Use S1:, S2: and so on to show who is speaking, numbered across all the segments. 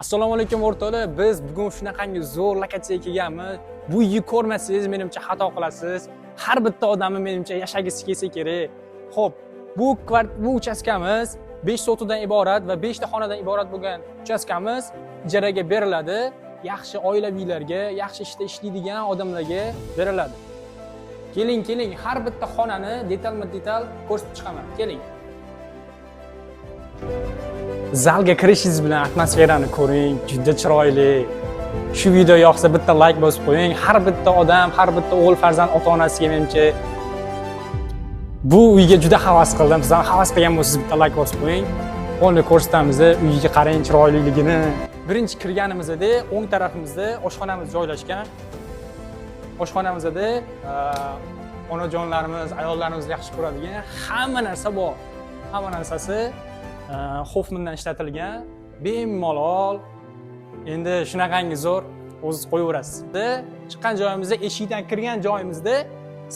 S1: Assalomu alaykum o'rtoqlar. Biz bugun shunaqangi zo'r lokatsiyaga kelganmiz. Bu uyni ko'rmasangiz, menimcha xato qilasiz. Har bitta odamni menimcha yashagisi kelsa kerak. Xo'p, bu uchastkamiz 5 sotudan iborat va 5 ta xonadan iborat bo'lgan uchastkamiz ijaraga beriladi. Yaxshi oilaviylarga, yaxshi ishda ishlaydigan odamlarga beriladi. Keling, har bitta xonani detalma-detal ko'rsatib chiqaman. Keling. Zalga kirishingiz bilan atmosferani ko'ring, juda chiroyli. Shu video yoqsa bitta like bosib qo'ying. Har bitta odam, har bitta o'g'il farzand ota-onasiga menimcha bu uyga juda havas qildim. Siz ham havas qilgan bo'lsangiz bitta like bosib qo'ying. Qo'lni ko'rsatamiz, uyga qarang chiroyliligini. Birinchi kirganimizda o'ng tarafimizda oshxonamiz joylashgan. Oshxonamizda onajonlarimiz, ayollarimiz yaxshi ko'radigan hamma narsa bor. Hamma narsasi Hoffmandan ishlatilgan, bemalol. Endi shunaqangi zo'r o'zingiz qo'yaverasiz. Chiqqan joyimizda, eshikdan kirgan joyimizda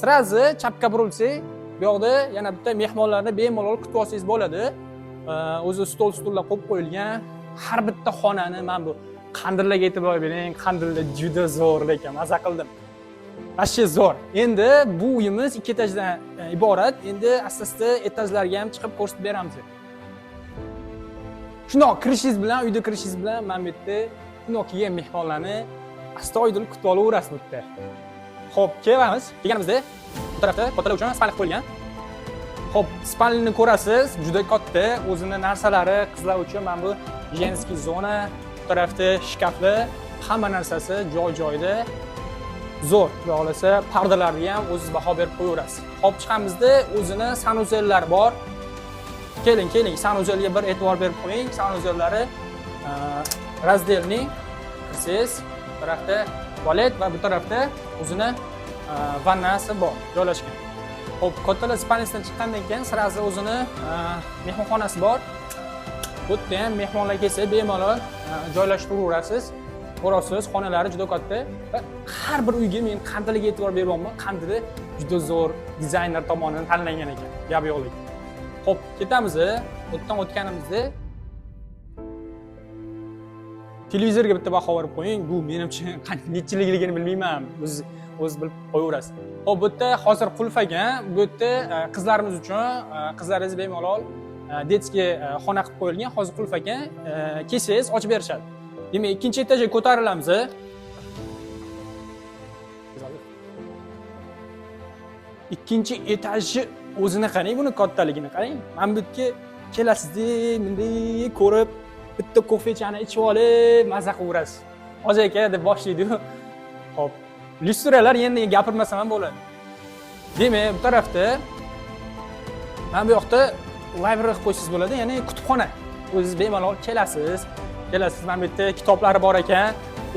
S1: sirazi chapga burilsak, bu yoqda yana bitta mehmonlarni bemalol kutib olsangiz bo'ladi. O'zi stol-stullar qo'yib qo'yilgan. Har bitta xonani men bu qandillarga e'tibor bering. Qandillar juda zo'r lekin maza qildim. Ashyo zo'r. Endi bu uyimiz 2 etajdan iborat. Endi asta-asta etajlarga ham chiqib ko'rsatib beramiz. Shundoq kirishingiz bilan, uyda kirishingiz bilan men bu yerda shundoq kelgan mehmonlarni astoydil kutib olaverasiz bu yerda. Xo'p, kelamiz. Kelganimizda bu tarafda kattalar uchun spalni qo'yilgan. Xo'p, spalni ko'rasiz, juda katta, o'zining narsalari, qizlar uchun men bu jenskiy zona, bu tarafda shkaflar, hamma narsasi joy-joyida. Zo'r. Xudo xolasa, pardalarga ham o'zingiz baho berib qo'yaverasiz. Xo'p, chiqamizda o'zining sanuzellar bor. Keling, sanuzelga bir e'tibor berib qo'ying. Sanuzellari razdelni kirsangiz, bu tarafda tualet va bu tarafda o'zini vannasi bor, joylashgan. Xo'p, kattalar spalnisidan chiqqandan keyin sirazi o'zini mehmonxonasi bor. Bu yerda ham mehmonlar kelsa bemalol joylashtiraverasiz. Ko'rasiz, xonalari juda katta va har bir uyga men qandiliga e'tibor beryapman. Qandili juda zo'r dizayner tomonidan tanlangan ekan. Gap yo'q lekin. Xo'p, ketamiz. O'tdan o'tganimizda televizorga bitta baho berib qo'ying. Bu menimcha qanchaligini bilmayman. O'z bilib qo'yaverasiz. Xo'p, bu yerda hozir qulf ekan. Bu yerda qizlarimiz uchun, qizlaringiz bemalol detskiy xona qilib qo'yilgan. Hozir qulf ekan. Kelsangiz ochib berishadi. Demak, ikkinchi etajga ko'tarilamiz. Ikkinchi etajni o'zini qarang, buni kattaligini qarang. Men bu yerga kelasizda, bunday ko'rib, bitta kofechani ichib olib, maza qilaverasiz. Hozir aka deb boshlaydi-ku. Xo'p, lyustralar endi gapirmasam ham bo'ladi. Demak, bu tarafda men bu yoqda library qilib qo'ysangiz bo'ladi, ya'ni kutubxona. O'zingiz bemalol kelasiz. Men bu yerda kitoblari bor ekan.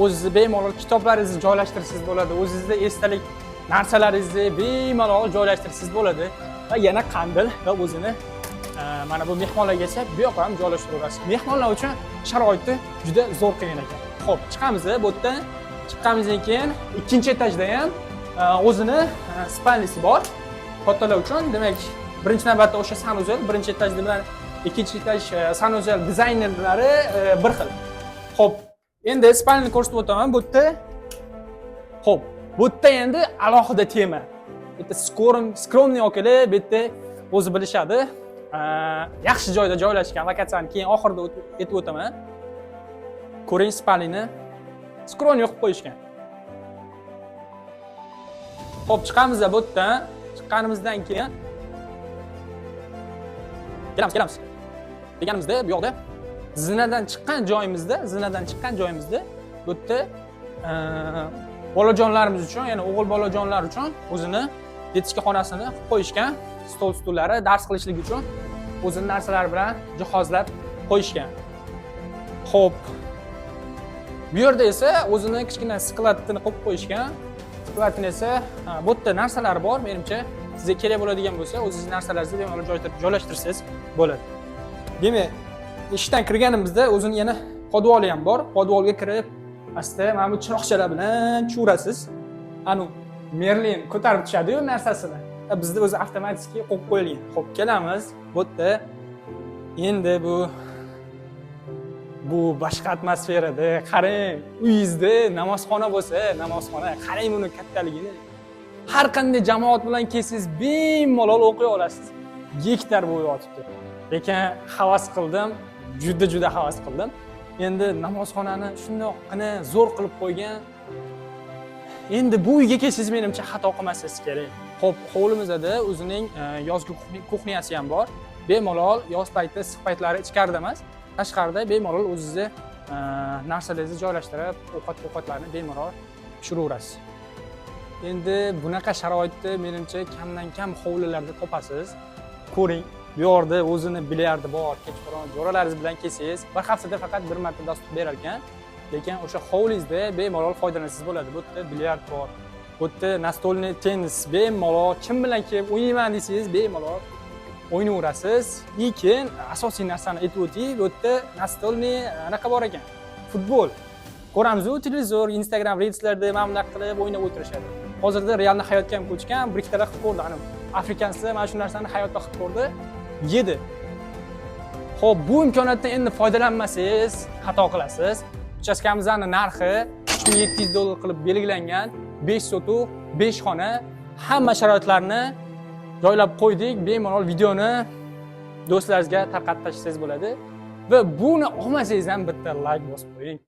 S1: O'zingiz bemalol kitoblaringizni joylashtirsangiz bo'ladi. O'zingizda esdalik narsalaringizni bemalol joylashtirsangiz bo'ladi. Va yana qandil va o'zini mana bu mehmonlarga esa bu yoqqa ham joylashtiraverasiz. Mehmonlar uchun sharoitni juda zo'r qilgan ekan. Xo'p, chiqamiz. Bu yerdan chiqqanimizdan keyin ikkinchi etajda ham o'zini spalnisi bor. Kattalar uchun, demak, birinchi navbatda o'sha sanuzel, birinchi etajda bilan ikkinchi etaj sanuzel dizaynerlari bir xil. Xo'p, endi spalni ko'rsatib o'taman. Bu yerda xo'p, bu yerda endi alohida tema. Bu yerda skromniy okalar bu yerda o'zi bilishadi. Yaxshi joyda joylashgan lokatsiyani keyin oxirida aytib o'taman. Ko'ring, spalni skromniy qilib qo'yishgan. Xo'p, chiqamiz bu yerdan. Chiqqanimizdan keyin kelamiz. Deganimizda bu yoqda zinadan chiqqan joyimizda bu yerda bolajonlarimiz uchun, ya'ni o'g'il bolajonlar uchun o'zini detskiy xonasini qilib qo'yishgan. Stol-stullari dars qilishlik uchun o'zining narsalari bilan jihozlab qo'yishgan. Xo'p. Bu yerda esa o'zining kichkina skladini qo'yib qo'yishgan. Skladni esa bu yerda narsalari bor. Menimcha sizga kerak bo'ladigan bo'lsa, o'zingiz narsalaringizni bemalol joylashtirsangiz bo'ladi. Demak, eshikdan kirganimizda o'zining yana podvoli ham bor. Podvolga kirib, asta mana bu chiroqchalar bilan chuvrasiz. Anu Merlin ko'tarib tushadi-yu narsasini. Bizda o'zi avtomatik qo'yib qo'yilgan. Xo'p, kelamiz. Bu yerda endi bu bu boshqa atmosferada, qarang, uyingizda namozxona bo'lsa, namozxona, qarang buni kattaligini. Har qanday jamoat bilan kelsangiz, bemalol o'qiy olasiz. Gektar bo'yi yotibdi. Lekin havas qildim, juda havas qildim. Endi namozxonani shundoqqina zo'r qilib qo'ygan. Endi bu uyga kelsangiz menimcha xato qilmasingiz kerak. Xo'p, hovlimizda o'zining yozgi kuxnyasi ham bor. Bemalol yoz payti, issiq paytlari ichkarida emas, tashqarida bemalol o'zingizni narsalaringizni joylashtirib, ovqatlarni bemalol pishiraverasiz. Endi bunaqa sharoitni menimcha kamdan kam hovlilarda topasiz. Ko'ring, bu yerda o'zini bilyardi bor, kechqurun jo'ralaringiz bilan kelsangiz, bir haftada faqat bir marta dastur berar ekan. Lekin o'sha hovlingizda bemalol foydalansangiz bo'ladi. Bu yerda bilyard bor. Bu yerda nastolniy tennis bemalol kim bilan kelib o'ynayman desangiz, bemalol o'ynayverasiz. Lekin asosiy narsani aytib o'taylik, bu yerda nastolniy anaqa bor ekan. Futbol. Ko'ramiz-ku televizor, Instagram, Reels'larda mana bunday qilib o'ynab o'tirishadi. Hozirda realni hayotga ham ko'chgan, bir ikkita qilib ko'rdi. Ana afrikanslar mana shu narsani hayotda qilib ko'rdi, yedi. Xo'p, bu imkoniyatdan endi foydalanmasangiz, xato qilasiz. Uchastkamizning narxi $3700 qilib belgilangan, 5 sotuv, 5 xona, hamma sharoitlarni joylab qo'ydik. Bemalol videoni do'stlaringizga tarqatib tashlasangiz bo'ladi va buni olmasangiz ham bitta like bosib qo'ying.